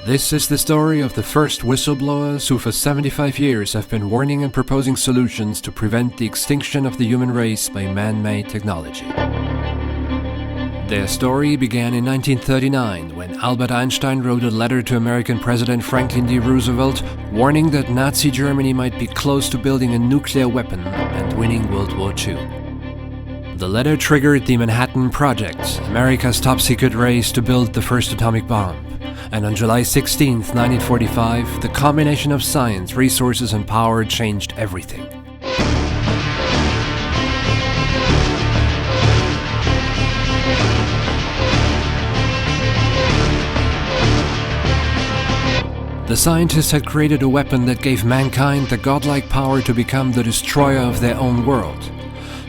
This is the story of the first whistleblowers who for 75 years have been warning and proposing solutions to prevent the extinction of the human race by man-made technology. Their story began in 1939 when Albert Einstein wrote a letter to American President Franklin D. Roosevelt warning that Nazi Germany might be close to building a nuclear weapon and winning World War II. The letter triggered the Manhattan Project, America's top-secret race to build the first atomic bomb. And on July 16, 1945, the combination of science, resources and power changed everything. The scientists had created a weapon that gave mankind the godlike power to become the destroyer of their own world.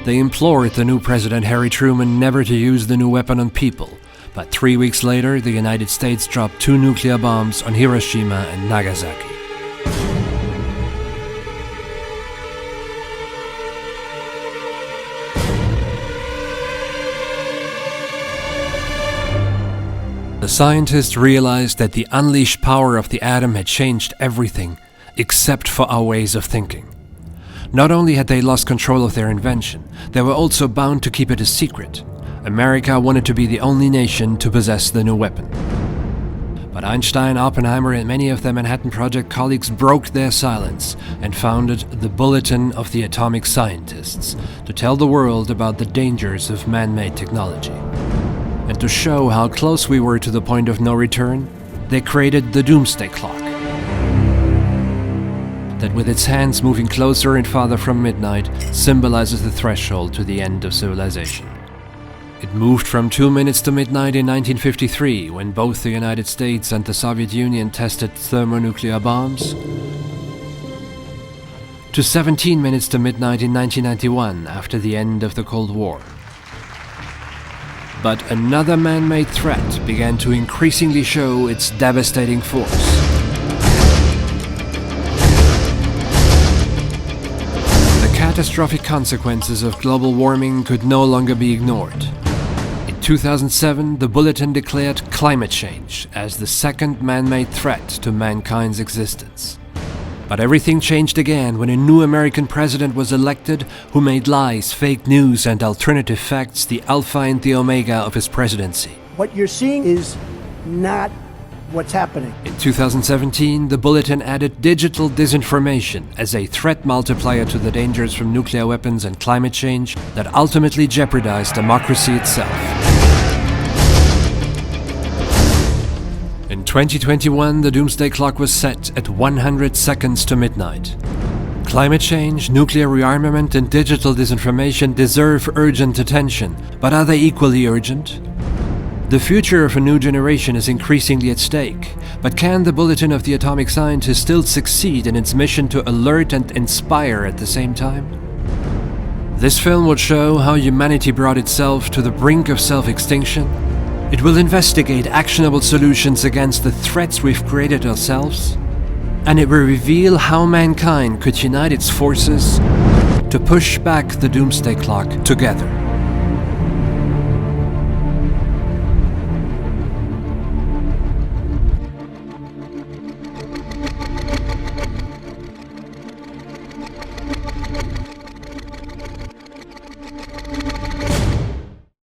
They implored the new President Harry Truman never to use the new weapon on people. But 3 weeks later, the United States dropped 2 nuclear bombs on Hiroshima and Nagasaki. The scientists realized that the unleashed power of the atom had changed everything, except for our ways of thinking. Not only had they lost control of their invention, they were also bound to keep it a secret. America wanted to be the only nation to possess the new weapon. But Einstein, Oppenheimer and many of their Manhattan Project colleagues broke their silence and founded the Bulletin of the Atomic Scientists to tell the world about the dangers of man-made technology. And to show how close we were to the point of no return, they created the Doomsday Clock. That with its hands moving closer and farther from midnight symbolizes the threshold to the end of civilization. It moved from 2 minutes to midnight in 1953, when both the United States and the Soviet Union tested thermonuclear bombs, to 17 minutes to midnight in 1991, after the end of the Cold War. But another man-made threat began to increasingly show its devastating force. The catastrophic consequences of global warming could no longer be ignored. In 2007, the Bulletin declared climate change as the second man-made threat to mankind's existence. But everything changed again when a new American president was elected who made lies, fake news and alternative facts the alpha and the omega of his presidency. What you're seeing is not what's happening. In 2017, the Bulletin added digital disinformation as a threat multiplier to the dangers from nuclear weapons and climate change that ultimately jeopardized democracy itself. In 2021, the Doomsday Clock was set at 100 seconds to midnight. Climate change, nuclear rearmament and digital disinformation deserve urgent attention, but are they equally urgent? The future of a new generation is increasingly at stake, but can the Bulletin of the Atomic Scientists still succeed in its mission to alert and inspire at the same time? This film will show how humanity brought itself to the brink of self-extinction. It will investigate actionable solutions against the threats we've created ourselves, and it will reveal how mankind could unite its forces to push back the Doomsday Clock together.